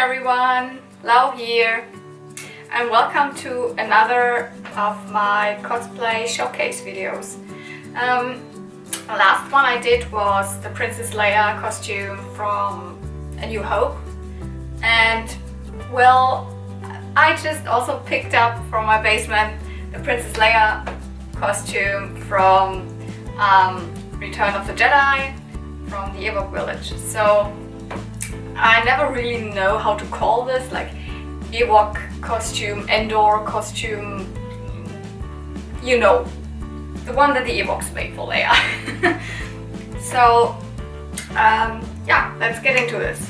everyone, Lau here, and welcome to another of my cosplay showcase videos. The last one I did was the Princess Leia costume from A New Hope, and well, I just also picked up from my basement the Princess Leia costume from Return of the Jedi from the Ewok village. So I never really know how to call this, like Ewok costume, Endor costume, you know, the one that the Ewoks made for Leia. So yeah, let's get into this.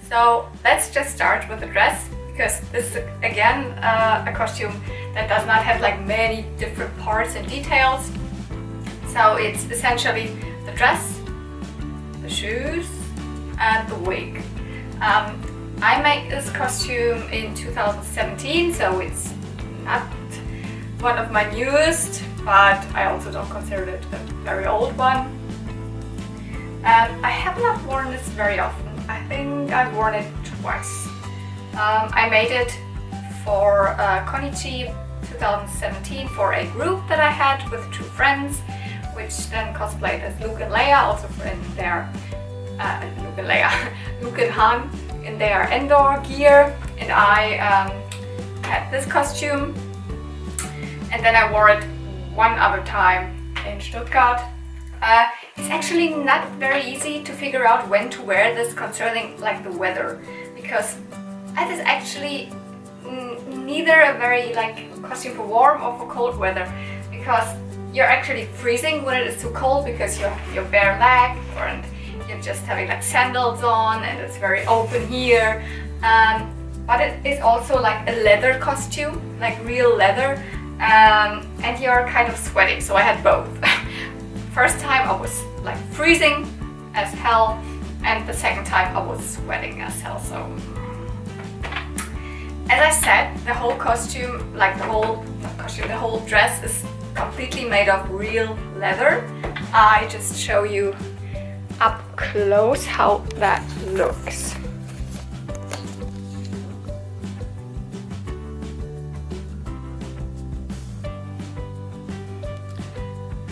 So let's just start with the dress, because this is again a costume that does not have like many different parts and details. So it's essentially the dress, the shoes, and the wig. I made this costume in 2017, so it's not one of my newest, but I also don't consider it a very old one. And I have not worn this very often. I think I've worn it twice. I made it for Konichi 2017 for a group that I had with two friends, which then cosplayed as Luke and Leia, also in their Luke and Han in their Endor gear, and I had this costume, and then I wore it one other time in Stuttgart. It's actually not very easy to figure out when to wear this concerning like the weather, because it is actually neither a very like costume for warm or for cold weather, because you're actually freezing when it is too cold because you have your bare leg, and you're just having like sandals on and it's very open here. But it is also like a leather costume, like real leather, and you're kind of sweating, so I had both. First time I was like freezing as hell, and the second time I was sweating as hell. So as I said, the whole costume, like the whole dress is completely made of real leather. I just show you up close how that looks.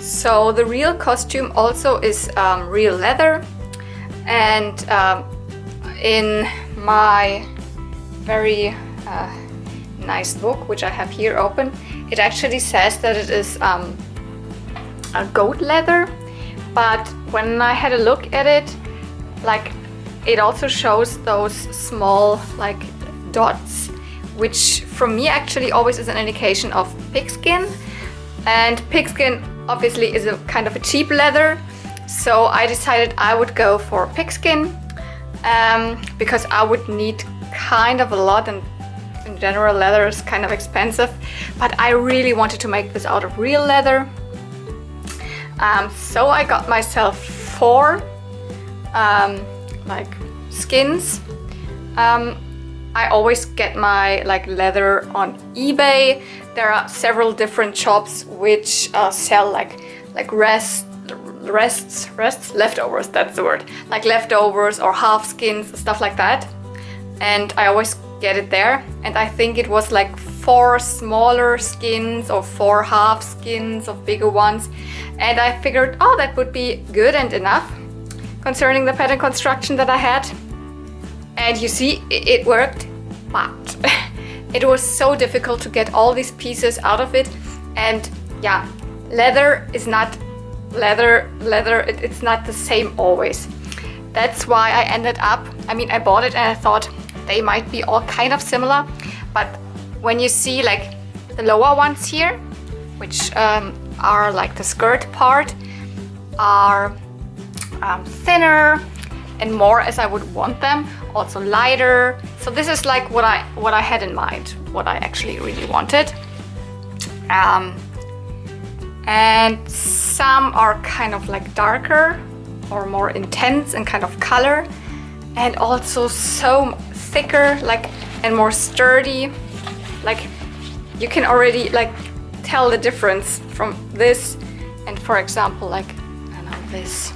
So the real costume also is real leather, and in my very nice book, which I have here open, it actually says that it is a goat leather, but when I had a look at it, like it also shows those small like dots, which from me actually always is an indication of pigskin, and pigskin obviously is a kind of a cheap leather, so I decided I would go for pigskin because I would need kind of a lot, and in general leather is kind of expensive, but I really wanted to make this out of real leather. So I got myself 4 like skins. I always get my like leather on eBay. There are several different shops which sell like leftovers, that's the word, like leftovers or half skins, stuff like that, and I always get it there. And I think it was like 4 smaller skins or 4 half skins of bigger ones, and I figured, oh, that would be good and enough concerning the pattern construction that I had. And you see, it worked, but it was so difficult to get all these pieces out of it. And yeah, leather is not leather, it's not the same always. That's why I ended up, I mean, I bought it and I thought they might be all kind of similar, but when you see like the lower ones here, which are like the skirt part, are thinner and more as I would want them, also lighter. So this is like what I had in mind, what I actually really wanted. And some are kind of like darker or more intense in kind of color, and also so thicker, like and more sturdy. Like you can already like tell the difference from this and, for example, like, I don't know, this.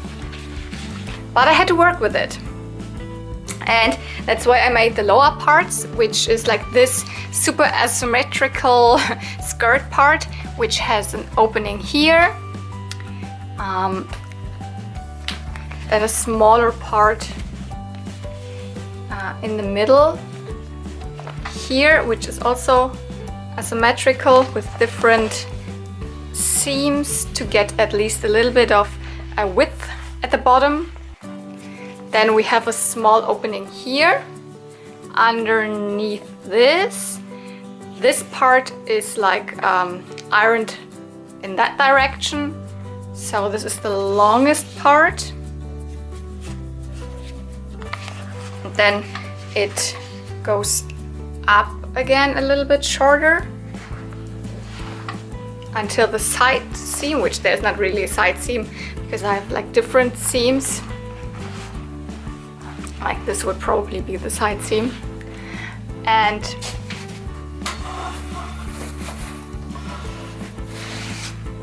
But I had to work with it. And that's why I made the lower parts, which is like this super asymmetrical skirt part, which has an opening here, and a smaller part in the middle here, which is also asymmetrical with different seams to get at least a little bit of a width at the bottom. Then we have a small opening here underneath this. This part is like ironed in that direction. So this is the longest part. And then it goes up again a little bit shorter until the side seam, which there's not really a side seam because I have like different seams. Like this would probably be the side seam. And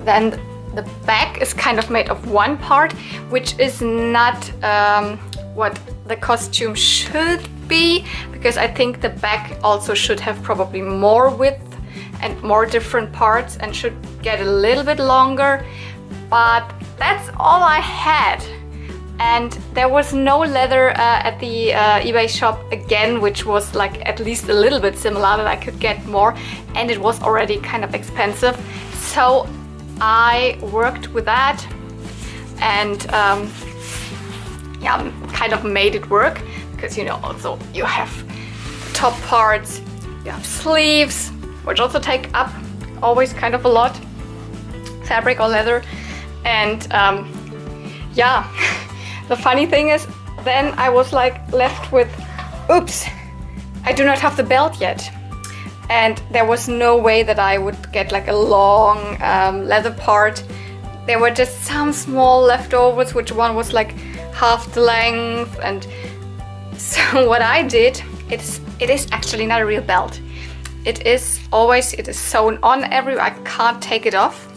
then the back is kind of made of one part, which is not what the costume should be, because I think the back also should have probably more width and more different parts and should get a little bit longer. But that's all I had. And there was no leather at the eBay shop again, which was like at least a little bit similar that I could get more, and it was already kind of expensive. So I worked with that and yeah, kind of made it work, because you know, also you have top parts, you have sleeves, which also take up always kind of a lot, fabric or leather, and yeah. The funny thing is, then I was like left with, oops, I do not have the belt yet. And there was no way that I would get like a long leather part. There were just some small leftovers, which one was like half the length. And so what I did, it is actually not a real belt. It is sewn on everywhere. I can't take it off.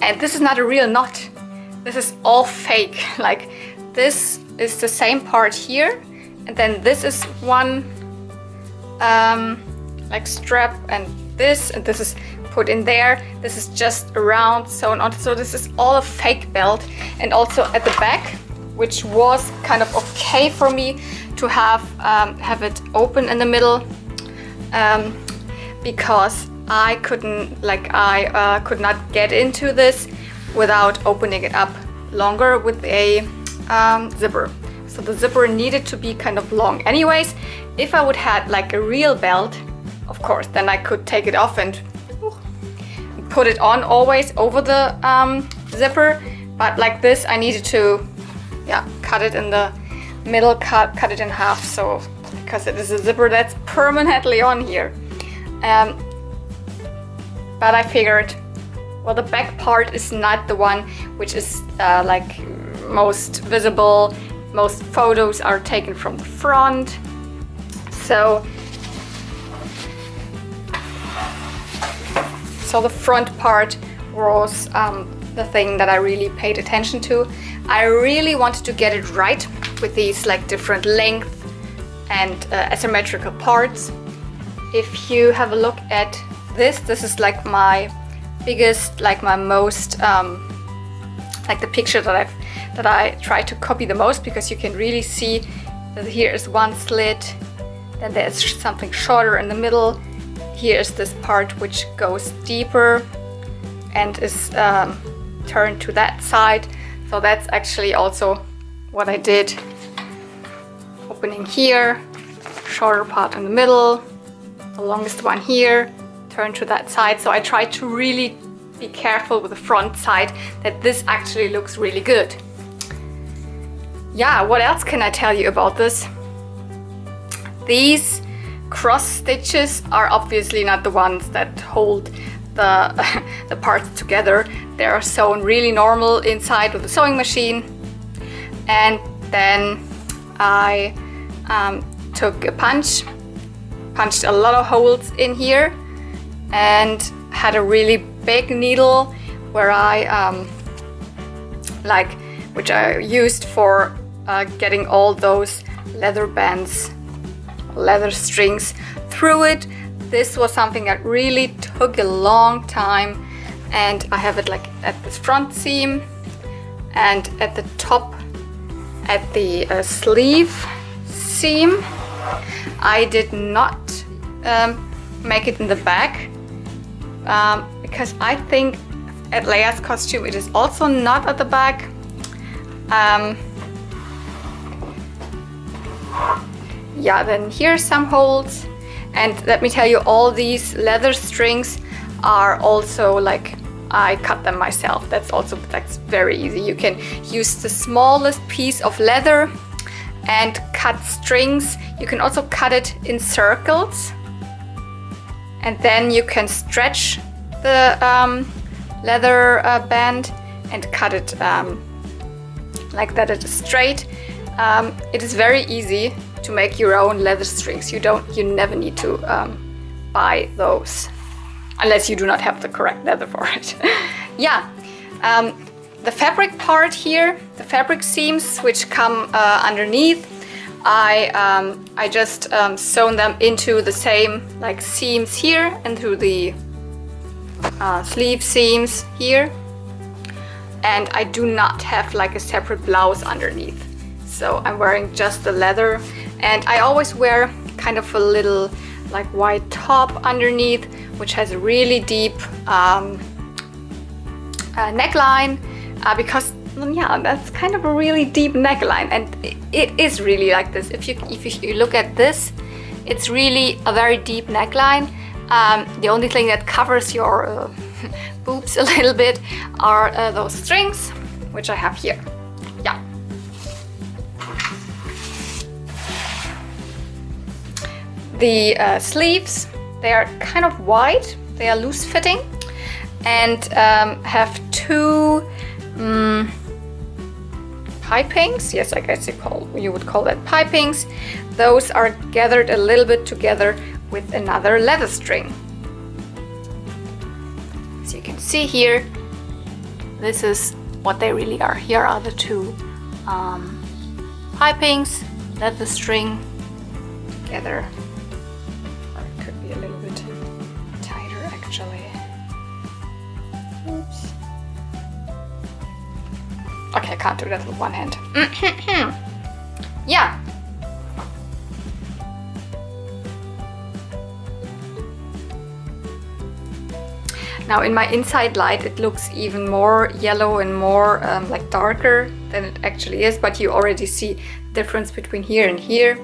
And this is not a real knot. This is all fake. Like this is the same part here, and then this is one like strap, and this is put in there. This is just around sewn on. So this is all a fake belt. And also at the back, which was kind of okay for me to have it open in the middle, because I could not get into this without opening it up longer with a zipper. So the zipper needed to be kind of long anyways. If I would had like a real belt, of course, then I could take it off and put it on always over the zipper. But like this, I needed to cut it in the middle, cut it in half, so because it is a zipper that's permanently on here. But I figured, well, the back part is not the one which is like most visible. Most photos are taken from the front. So the front part was the thing that I really paid attention to. I really wanted to get it right with these like different length and asymmetrical parts. If you have a look at this is like my biggest, like my most like the picture that I try to copy the most, because you can really see that here is one slit, then there's something shorter in the middle, here is this part which goes deeper and is turned to that side. So that's actually also what I did. Opening here, shorter part in the middle, the longest one here, turn to that side. So I tried to really be careful with the front side that this actually looks really good. Yeah, what else can I tell you about this? These cross stitches are obviously not the ones that hold the parts together. They are sewn really normal inside with a sewing machine. And then I took a punched a lot of holes in here, and had a really big needle where which I used for getting all those leather bands, leather strings through it. This was something that really took a long time, and I have it like at the front seam and at the top at the sleeve seam. I did not make it in the back because I think at Leia's costume it is also not at the back. Yeah, then here's some holes, and let me tell you, all these leather strings are also like, I cut them myself. That's very easy. You can use the smallest piece of leather and cut strings. You can also cut it in circles, and then you can stretch the leather band and cut it like that. It is straight. It is very easy to make your own leather strings. You never need to buy those unless you do not have the correct leather for it. Yeah, the fabric part here, the fabric seams which come underneath, I just sewn them into the same like seams here and through the sleeve seams here, and I do not have like a separate blouse underneath, so I'm wearing just the leather. And I always wear kind of a little like white top underneath, which has a really deep neckline, because yeah, that's kind of a really deep neckline, and it is really like this. If you look at this, it's really a very deep neckline. The only thing that covers your boobs a little bit are those strings, which I have here. Yeah. The sleeves, they are kind of wide, they are loose fitting, and have two pipings. Yes, I guess you would call that pipings. Those are gathered a little bit together with another leather string. So you can see here, this is what they really are. Here are the two pipings, leather string together. A little bit tighter actually. Oops. Okay, I can't do that with one hand. Yeah. Now in my inside light it looks even more yellow and more like darker than it actually is, but you already see the difference between here and here.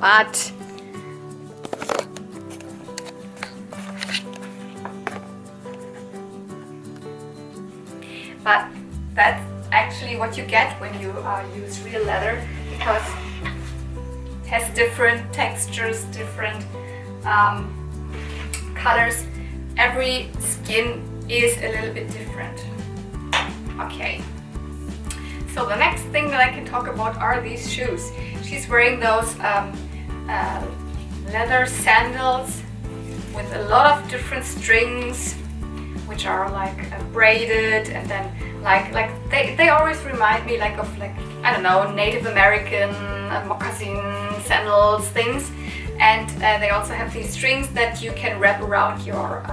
But that's actually what you get when you use real leather, because it has different textures, different colors. Every skin is a little bit different. Okay, so the next thing that I can talk about are these shoes. She's wearing those leather sandals with a lot of different strings, which are like braided, and then like they always remind me like of like, I don't know, Native American moccasin sandals things. And they also have these strings that you can wrap around your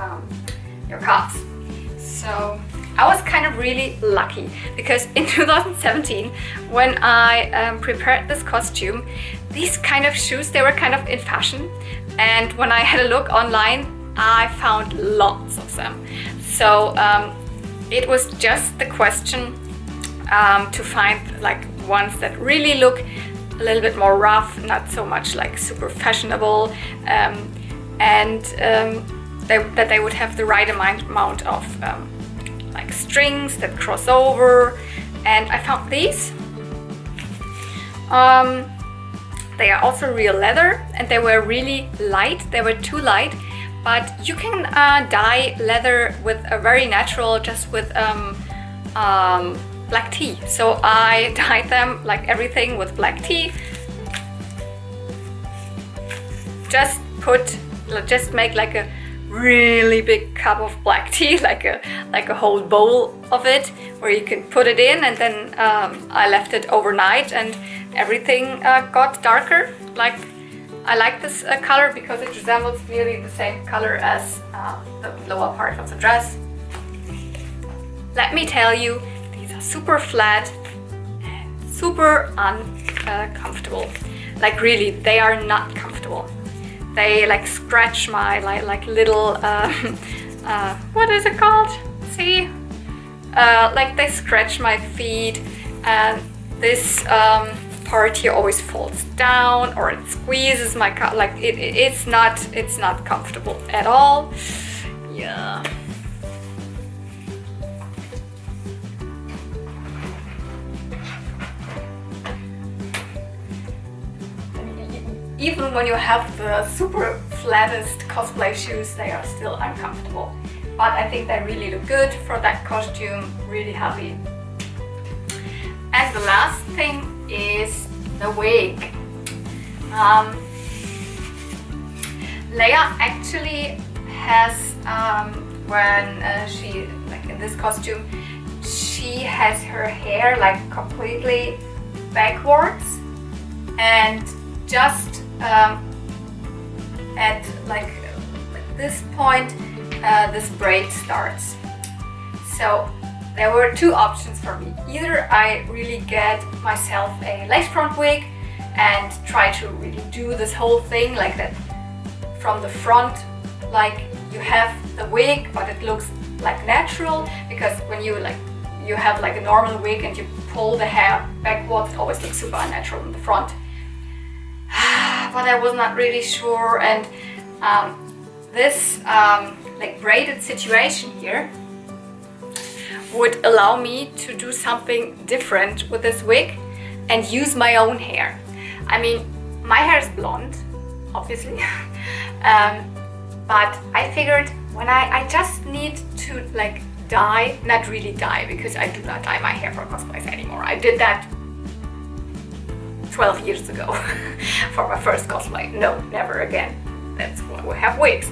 calves. So I was kind of really lucky, because in 2017 when I prepared this costume, these kind of shoes, they were kind of in fashion, and when I had a look online I found lots of them. So it was just the question to find like ones that really look a little bit more rough, not so much like super fashionable, and that they would have the right amount of like strings that cross over. And I found these. They are also real leather, and they were really light. They were too light, but you can dye leather with a very natural, just with black tea. So I dyed them like everything with black tea. just make like a really big cup of black tea, like a whole bowl of it, where you can put it in, and then I left it overnight and everything got darker. Like, I like this color because it resembles really the same color as the lower part of the dress. Let me tell you, these are super flat and super uncomfortable. Like, really, they are not comfortable. They like scratch my like little what is it called? See? Like, they scratch my feet, and this part here always falls down, or it squeezes my like it's not comfortable at all. Yeah. Even when you have the super flattest cosplay shoes, they are still uncomfortable. But I think they really look good for that costume, really happy. And the last thing is the wig. Leia actually has, when she, like in this costume, she has her hair like completely backwards, and just at like this point this braid starts. So there were two options for me. Either I really get myself a lace front wig and try to really do this whole thing like that from the front, like you have the wig but it looks like natural, because when you have like a normal wig and you pull the hair backwards, it always looks super unnatural in the front. But I was not really sure, and this like braided situation here would allow me to do something different with this wig and use my own hair. I mean, my hair is blonde, obviously, but I figured when I just need to like dye, not really dye, because I do not dye my hair for cosplays anymore. I did that 12 years ago for my first cosplay. No, never again. That's why we have wigs.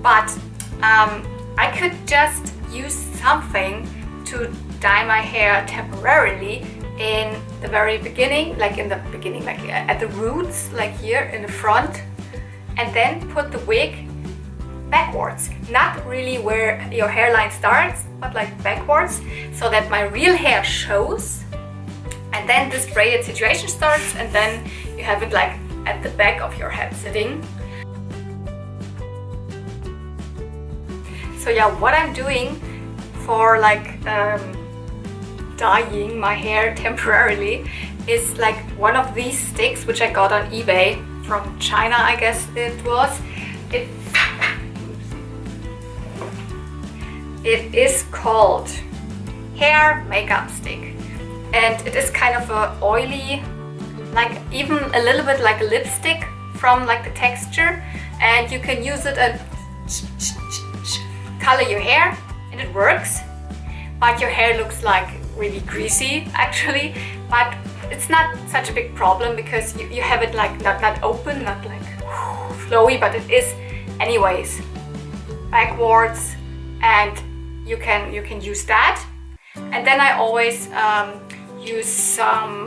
But I could just use something to dye my hair temporarily in the very beginning, like at the roots, like here in the front, and then put the wig backwards. Not really where your hairline starts, but like backwards, so that my real hair shows. And then this braided situation starts, and then you have it like at the back of your head sitting. So yeah, what I'm doing for like dyeing my hair temporarily is like one of these sticks, which I got on eBay from China, I guess it was. It is called hair makeup stick. And it is kind of a oily, like even a little bit like a lipstick from like the texture, and you can use it and color your hair, and it works. But your hair looks like really greasy actually, but it's not such a big problem because you have it like not open, not like flowy, but it is anyways backwards, and you can use that. And then I always use some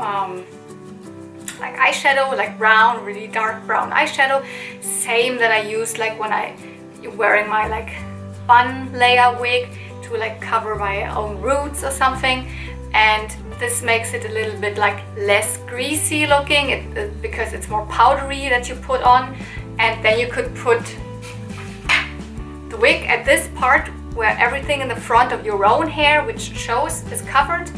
like eyeshadow, like brown, really dark brown eyeshadow, same that I use like when I'm wearing my like bun Leia wig to like cover my own roots or something. And this makes it a little bit like less greasy looking, because it's more powdery that you put on. And then you could put the wig at this part where everything in the front of your own hair, which shows, is covered,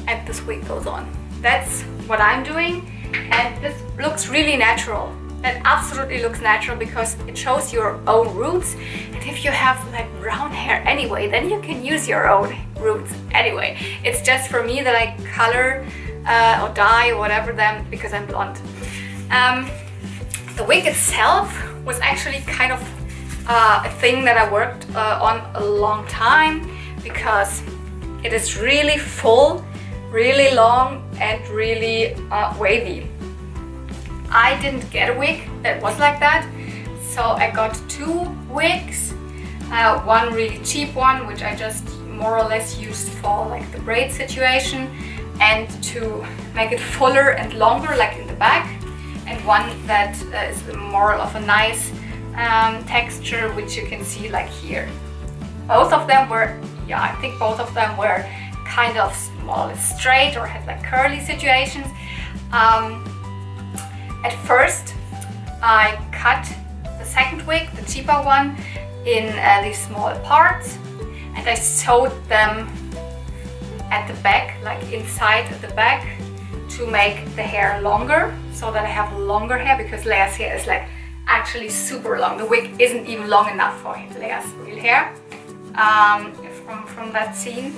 and this wig goes on. That's what I'm doing, and this looks really natural. It absolutely looks natural because it shows your own roots, and if you have like brown hair anyway, then you can use your own roots anyway. It's just for me that I color or dye or whatever them because I'm blonde. The wig itself was actually kind of a thing that I worked on a long time, because it is really full, really long, and really wavy. I didn't get a wig that was like that, So I got 2 wigs, one really cheap one, which I just more or less used for like the braid situation and to make it fuller and longer like in the back, and one that is more of a nice texture, which you can see like here. Both of them were, yeah, I think both of them were kind of more or less straight or had like curly situations. At first I cut the second wig, the cheaper one, in these small parts, and I sewed them at the back, like inside the back, to make the hair longer, so that I have longer hair, because Leia's hair is like actually super long. The wig isn't even long enough for Leia's real hair from that scene.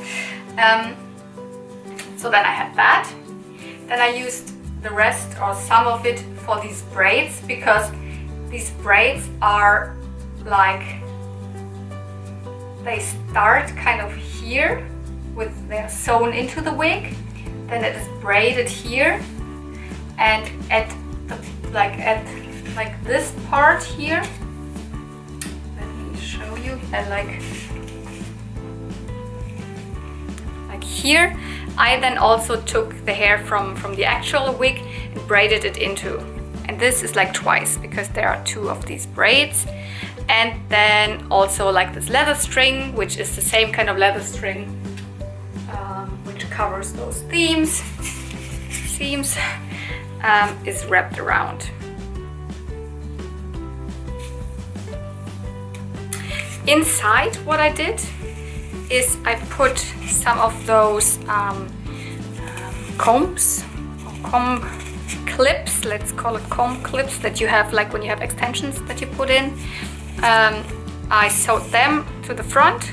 So then I had that. Then I used the rest or some of it for these braids, because these braids are like, they start kind of here, they're sewn into the wig, then it is braided here, and at this part here, let me show you, and like here, I then also took the hair from the actual wig and braided it into, and this is like twice, because there are 2 of these braids. And then also like this leather string, which is the same kind of leather string which covers those seams, is wrapped around. Inside, what I did is I put some of those combs, or comb clips, let's call it comb clips, that you have like when you have extensions that you put in. I sewed them to the front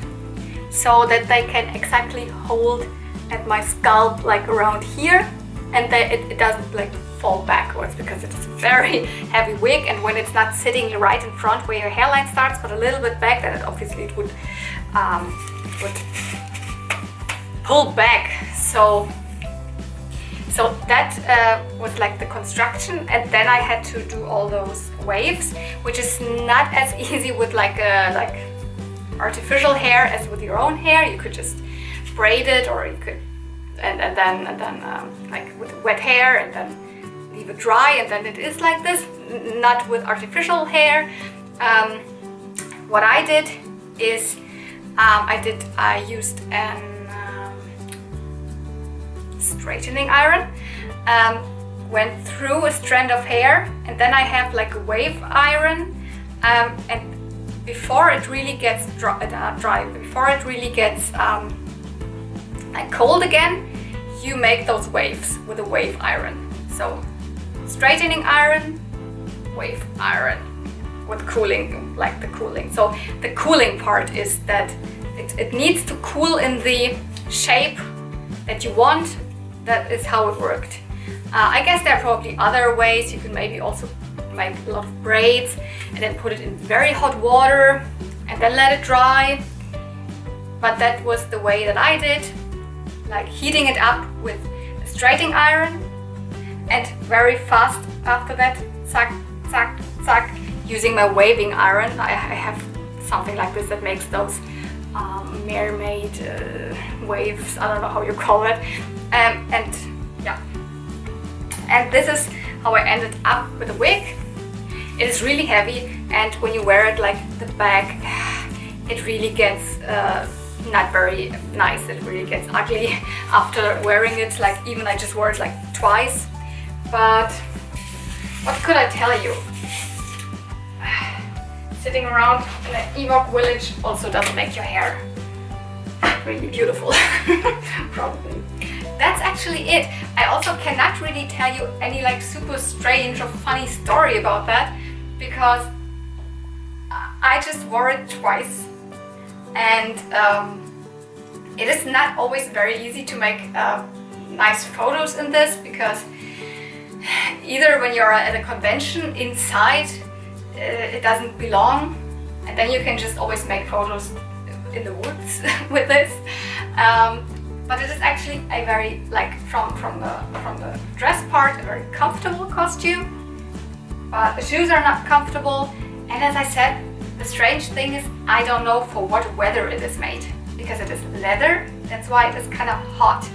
so that they can exactly hold at my scalp, like around here, and it doesn't like fall backwards, because it is a very heavy wig, and when it's not sitting right in front where your hairline starts but a little bit back, then obviously it would pull back. So that was like the construction, and then I had to do all those waves, which is not as easy with like artificial hair as with your own hair. You could just braid it, or you could and then like with wet hair and then leave it dry, and then it is like this. Not with artificial hair. What I did is I used an straightening iron, went through a strand of hair, and then I have like a wave iron, and before it really gets dry, before it really gets like cold again, you make those waves with a wave iron. So straightening iron, wave iron, with cooling, like the cooling. So the cooling part is that it needs to cool in the shape that you want. That is how it worked. I guess there are probably other ways. You can maybe also make a lot of braids and then put it in very hot water and then let it dry. But that was the way that I did, like heating it up with a straightening iron, and very fast after that, zack, zack, zack, using my waving iron. I have something like this that makes those mermaid waves, I don't know how you call it. And yeah, and this is how I ended up with a wig. It is really heavy, and when you wear it like the back, it really gets not very nice. It really gets ugly after wearing it. Like, even I just wore it like twice. But what could I tell you? Sitting around in an Ewok village also doesn't make your hair really beautiful. Probably. That's actually it. I also cannot really tell you any like super strange or funny story about that, because I just wore it twice, and it is not always very easy to make nice photos in this, because either when you're at a convention inside, it doesn't belong, and then you can just always make photos in the woods with this. But it is actually a very, like, from the dress part, a very comfortable costume. But the shoes are not comfortable, And as I said, the strange thing is I don't know for what weather it is made, because it is leather, that's why it is kind of hot.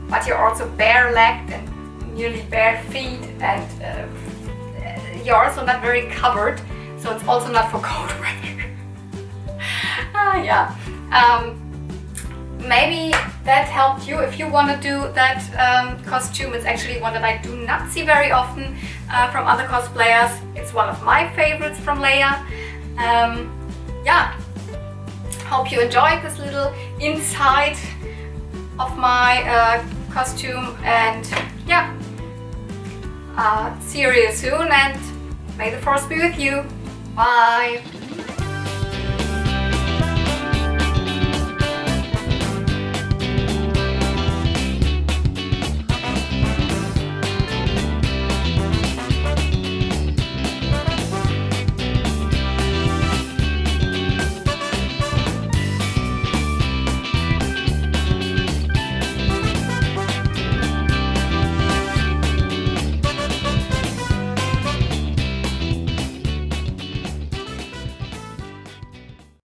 But you're also bare-legged and nearly bare feet, and you're also not very covered, so it's also not for cold weather. Yeah. Maybe that helped you if you want to do that costume. It's actually one that I do not see very often from other cosplayers. It's one of my favorites from Leia. Yeah, hope you enjoyed this little insight of my costume, and yeah, see you real soon, and may the force be with you. Bye!